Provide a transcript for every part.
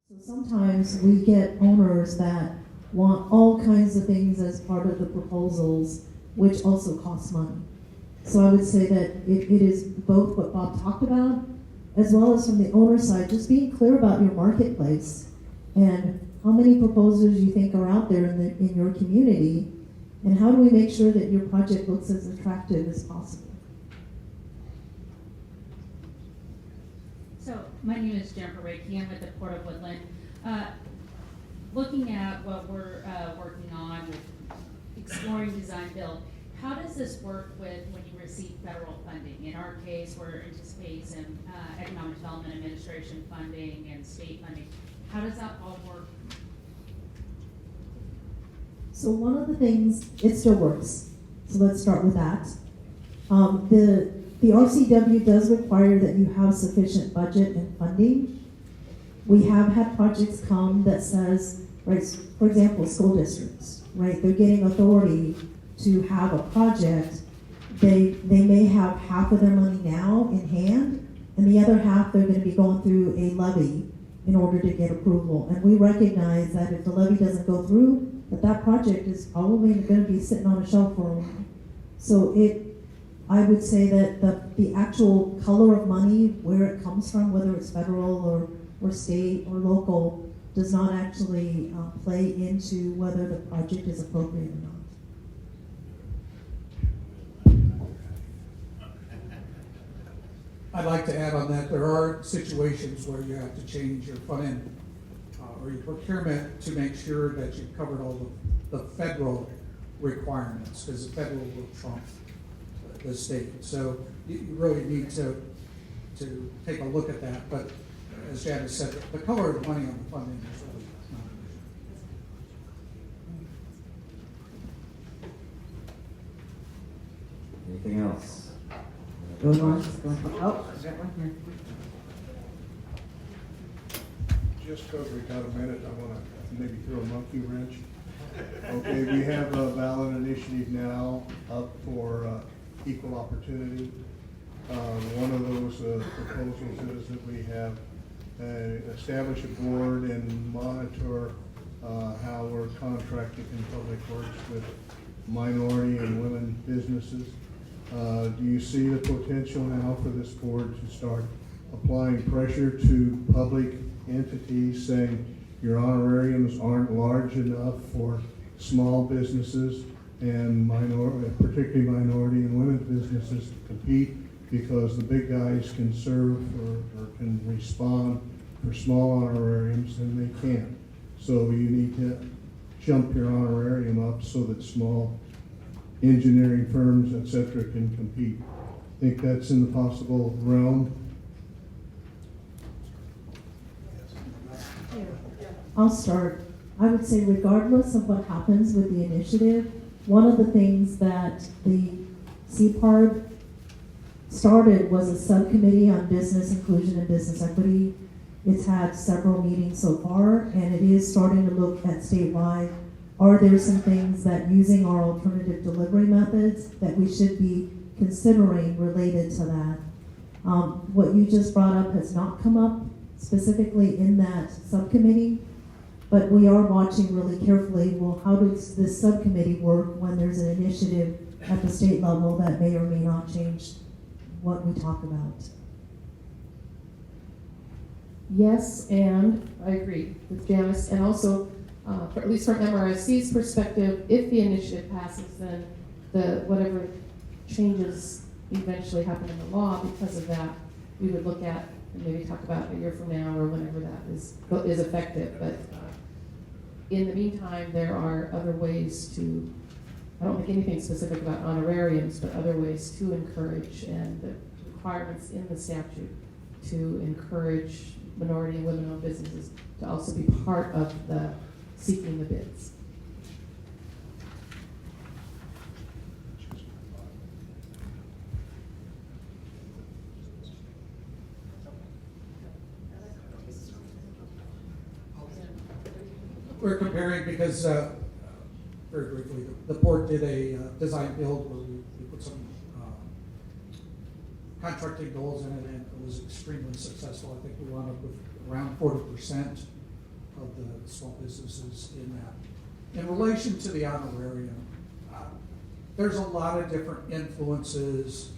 So sometimes we get owners that want all kinds of things as part of the proposals, which also cost money. So I would say that it is both what Bob talked about, as well as from the owner side, just being clear about your marketplace and how many proposals you think are out there in your community, and how do we make sure that your project looks as attractive as possible. So my name is Jennifer Reiki. I'm with the Port of Woodland. Looking at what we're working on with exploring design build, how does this work with when you receive federal funding? In our case, we're anticipating some Economic Development Administration funding and state funding. How does that all work? So one of the things, it still works. So let's start with that. The RCW does require that you have sufficient budget and funding. We have had projects come that says, right, for example, school districts, right, they're getting authority to have a project. They may have half of their money now in hand, and the other half they're going to be going through a levy in order to get approval. And we recognize that if the levy doesn't go through, that project is probably going to be sitting on a shelf for a while. So I would say that the actual color of money, where it comes from, whether it's federal or state or local, does not actually play into whether the project is appropriate or not. I'd like to add on that, there are situations where you have to change your front end or your procurement to make sure that you've covered all the federal requirements, because the federal will trump the state. So you really need to take a look at that. But as Janice said, the color of the money on the funding is really not an issue. Anything else? Going once, going twice. Oh, I got one here. Just because we got a minute, I want to maybe throw a monkey wrench. Okay, we have a ballot initiative now up for equal opportunity. One of those proposals is that we have establish a board and monitor how we're contracting in public works with minority and women businesses. Do you see the potential now for this board to start applying pressure to public entities saying your honorariums aren't large enough for small businesses and particularly minority and women businesses to compete, because the big guys can serve or can respond for small honorariums and they can't. So you need to jump your honorarium up so that small engineering firms, etc., can compete. Think that's in the possible realm? I'll start. I would say regardless of what happens with the initiative, one of the things that the CPARD started was a subcommittee on business inclusion and business equity. It's had several meetings so far, and it is starting to look at statewide. Are there some things that using our alternative delivery methods that we should be considering related to that? What you just brought up has not come up specifically in that subcommittee, but we are watching really carefully, well, how does this subcommittee work when there's an initiative at the state level that may or may not change what we talk about? Yes, and I agree with Janice, and also, at least from MRSC's perspective, if the initiative passes, then whatever changes eventually happen in the law because of that, we would look at and maybe talk about a year from now or whenever that is effective. But in the meantime, there are other ways to, I don't think anything specific about honorariums, but other ways to encourage, and the requirements in the statute to encourage minority and women-owned businesses to also be part of the seeking the bids. We're comparing because, very briefly, the port did a design build where we put some contracting goals in it, and it was extremely successful. I think we wound up with around 40% of the small businesses in that. In relation to the honorarium, there's a lot of different influences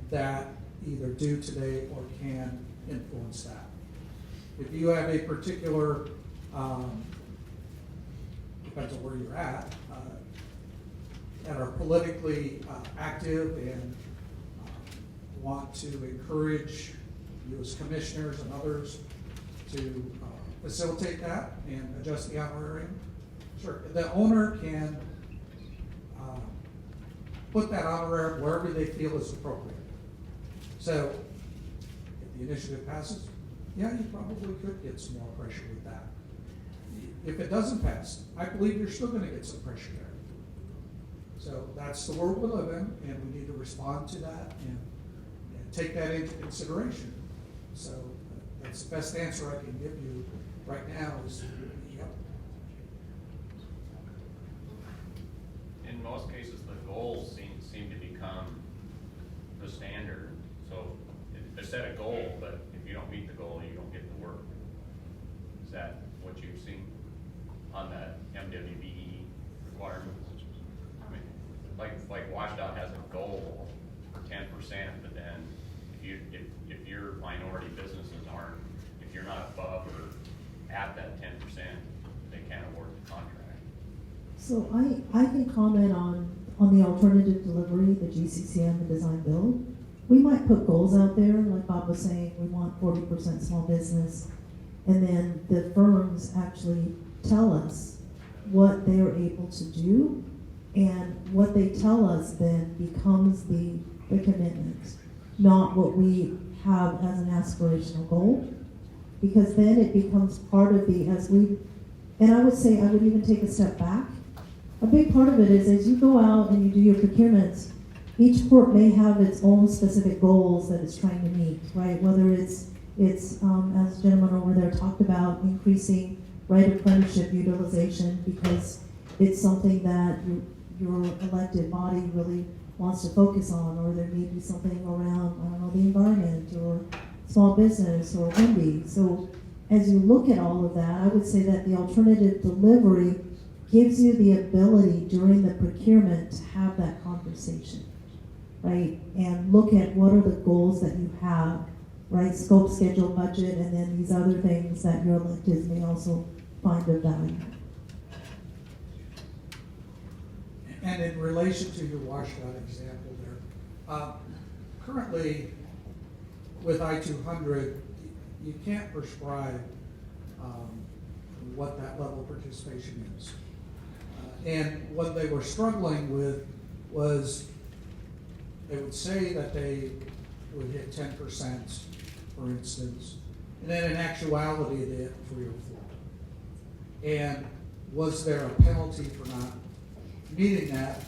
that either do today or can influence that. If you have a particular, depends on where you're at, that are politically active and want to encourage you as commissioners and others to facilitate that and adjust the honorarium, sure. The owner can put that honorarium wherever they feel is appropriate. So, if the initiative passes, yeah, you probably could get some more pressure with that. If it doesn't pass, I believe you're still gonna get some pressure there. So that's the world we live in, and we need to respond to that and take that into consideration. So that's the best answer I can give you right now is, yep. In most cases, the goals seem to become the standard. So they set a goal, but if you don't meet the goal, you don't get the work. Is that what you've seen on the MWBE requirements? I mean, like WashDOT has a goal for 10%, but then if your minority businesses aren't, if you're not above or at that 10%, they can't award the contract. So I can comment on the alternative delivery, the GCCM, the design build. We might put goals out there, like Bob was saying, we want 40% small business. And then the firms actually tell us what they're able to do, and what they tell us then becomes the commitment, not what we have as an aspirational goal. Because then it becomes part of and I would say, I would even take a step back. A big part of it is as you go out and you do your procurements, each port may have its own specific goals that it's trying to meet, right? Whether it's as the gentleman over there talked about, increasing right apprenticeship utilization because it's something that your elected body really wants to focus on, or there may be something around, I don't know, the environment or small business or WIMBY. So as you look at all of that, I would say that the alternative delivery gives you the ability during the procurement to have that conversation, right? And look at what are the goals that you have, right? Scope, schedule, budget, and then these other things that your electeds may also find of value. And in relation to your WashDOT example there, currently with I-200, you can't prescribe what that level of participation is. And what they were struggling with was they would say that they would hit 10%, for instance, and then in actuality they hit 3 or 4. And was there a penalty for not meeting that?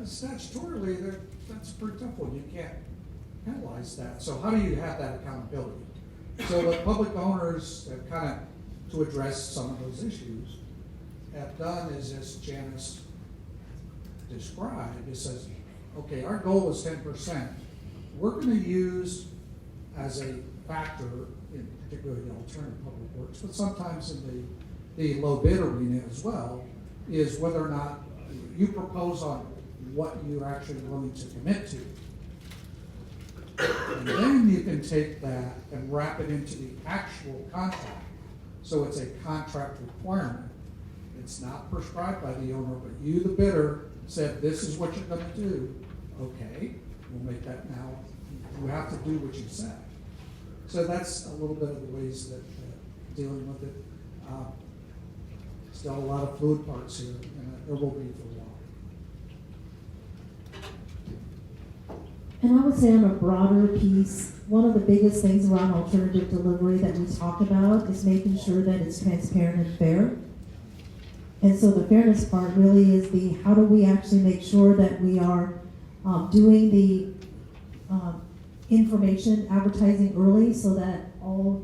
Statutorily, that's a pretty tough one. You can't penalize that. So how do you have that accountability? So what public owners have kind of, to address some of those issues, have done is, as Janice described, it says, okay, our goal is 10%. We're going to use as a factor, in particularly the alternative public works, but sometimes in the low bid arena as well, is whether or not you propose on what you're actually willing to commit to. And then you can take that and wrap it into the actual contract. So it's a contract requirement. It's not prescribed by the owner, but you, the bidder, said this is what you're going to do. Okay, we'll make that now. You have to do what you said. So that's a little bit of the ways that dealing with it. Still a lot of fluid parts here, and there will be for a while. And I would say on a broader piece, one of the biggest things around alternative delivery that we talk about is making sure that it's transparent and fair. And so the fairness part really is how do we actually make sure that we are doing the information advertising early so that all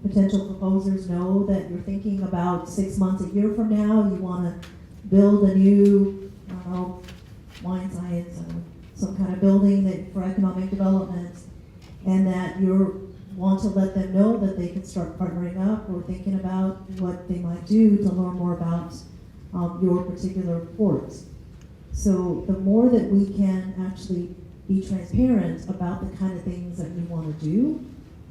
potential proposers know that you're thinking about 6 months, a year from now, you want to build a new, wine science, some kind of building that for economic development, and that you're want to let them know that they can start partnering up or thinking about what they might do to learn more about your particular port. So the more that we can actually be transparent about the kind of things that we want to do.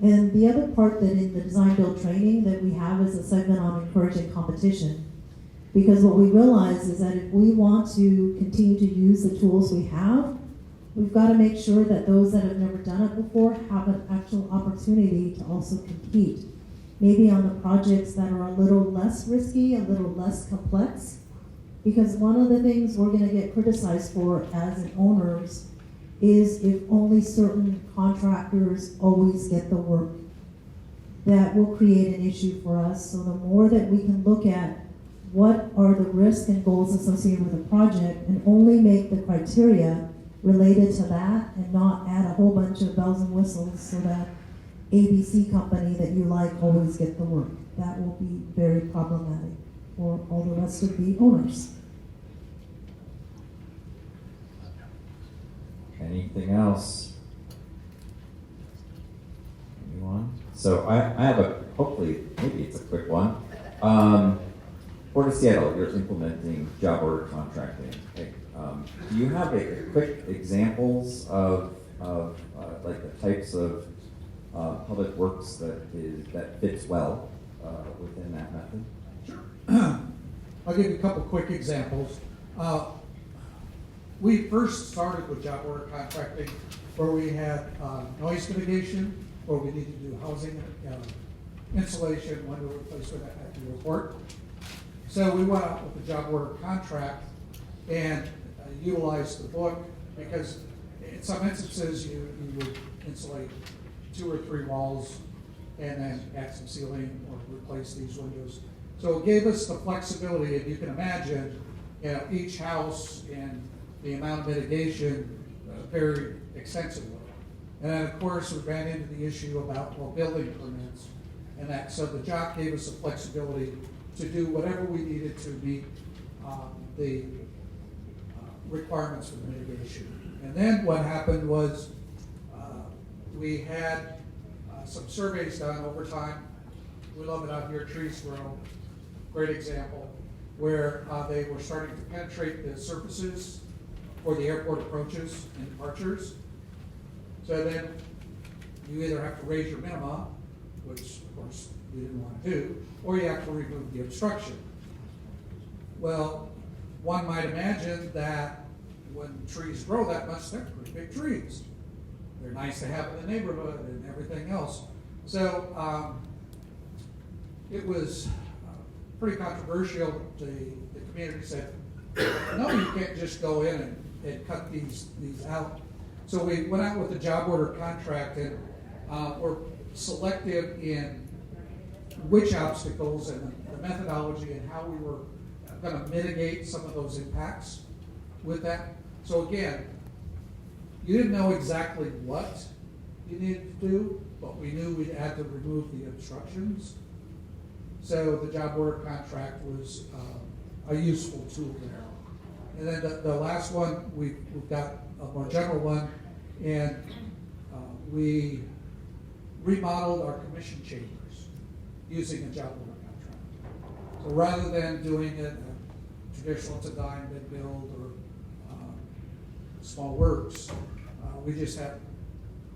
And the other part that in the design build training that we have is a segment on encouraging competition. Because what we realize is that if we want to continue to use the tools we have, we've got to make sure that those that have never done it before have an actual opportunity to also compete. Maybe on the projects that are a little less risky, a little less complex. Because one of the things we're going to get criticized for as an owners is if only certain contractors always get the work. That will create an issue for us. So the more that we can look at what are the risks and goals associated with a project and only make the criteria related to that and not add a whole bunch of bells and whistles so that ABC company that you like always get the work. That will be very problematic for all the rest of the owners. Anything else? Anyone? So I have a, hopefully, maybe it's a quick one. Port of Seattle, you're implementing job order contracting. Like, do you have a quick examples of like the types of public works that fits well within that method? Sure. I'll give you a couple quick examples. We first started with job order contracting where we had noise mitigation, where we needed to do housing, insulation, window replacement at the airport. So we went out with the job order contract and utilized the book because in some instances you would insulate 2 or 3 walls and then add some ceiling or replace these windows. So it gave us the flexibility, and you can imagine, each house and the amount of mitigation varied extensively. And then of course we ran into the issue about building permits and that. So the job gave us the flexibility to do whatever we needed to meet the requirements for mitigation. And then what happened was we had some surveys done over time. We love it out here, Trees Grow, great example, where they were starting to penetrate the surfaces for the airport approaches and departures. So then you either have to raise your minima, which of course we didn't want to do, or you have to remove the obstruction. Well, one might imagine that when trees grow that much, they're pretty big trees. They're nice to have in the neighborhood and everything else. So it was pretty controversial. The community said, no, you can't just go in and cut these out. So we went out with the job order contract and were selective in which obstacles and the methodology and how we were going to mitigate some of those impacts with that. So again, you didn't know exactly what you needed to do, but we knew we had to remove the obstructions. So the job order contract was a useful tool there. And then the last one, we've got a more general one, and we remodeled our commission chambers using a job order contract. So rather than doing it traditional design, bid build, or small works, we just had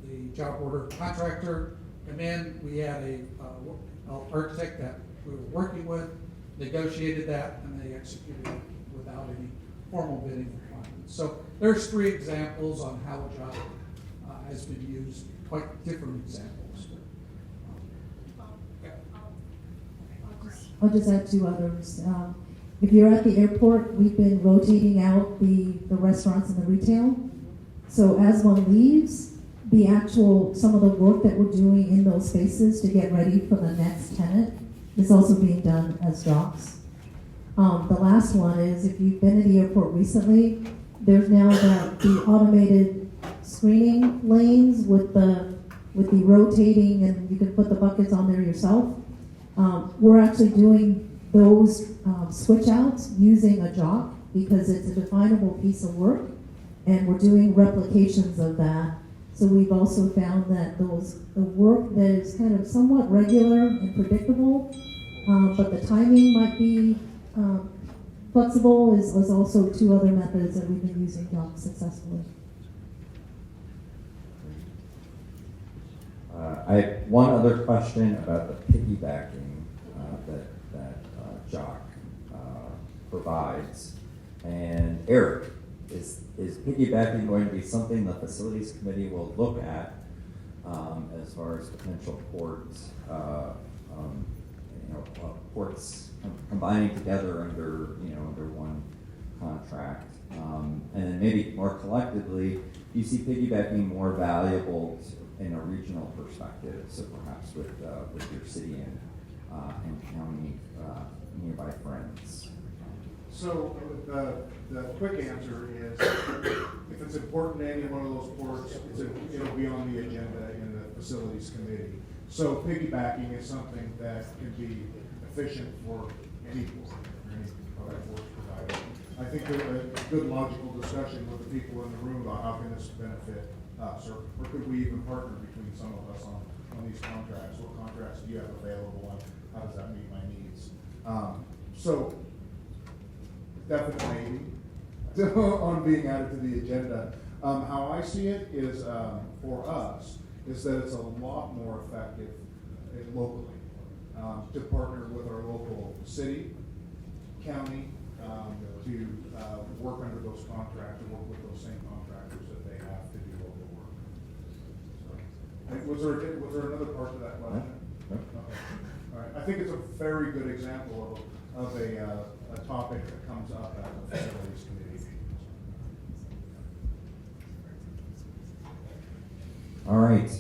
the job order contractor come in. We had an architect that we were working with, negotiated that, and they executed it without any formal bidding requirements. So there's 3 examples on how a job has been used, quite different examples. I'll just add 2 others. If you're at the airport, we've been rotating out the restaurants and the retail. So as one leaves, some of the work that we're doing in those spaces to get ready for the next tenant is also being done as jobs. The last one is, if you've been to the airport recently, there's now the automated screening lanes with the rotating, and you can put the buckets on there yourself. We're actually doing those switch outs using a job because it's a definable piece of work, and we're doing replications of that So we've also found that the work that is kind of somewhat regular and predictable, but the timing might be flexible is also two other methods that we've been using successfully. I have one other question about the piggybacking that Jock provides. And Eric, is piggybacking going to be something the facilities committee will look at as far as potential ports, ports combining together under one contract, and then maybe more collectively, do you see piggybacking more valuable in a regional perspective? So perhaps with your city and county nearby friends. So the quick answer is, if it's important to any one of those ports, it'll be on the agenda in the facilities committee. So piggybacking is something that can be efficient for any port, or any public works provider. I think there's a good logical discussion with the people in the room about how can this benefit us, or could we even partner between some of us on these contracts? What contracts do you have available, and how does that meet my needs? So definitely on being added to the agenda. How I see it is, for us, is that it's a lot more effective locally to partner with our local city, county, to work under those contracts, to work with those same contractors that they have to do local work. So, was there another part to that question? No. Okay. All right. I think it's a very good example of a topic that comes up at the facilities committee. All right.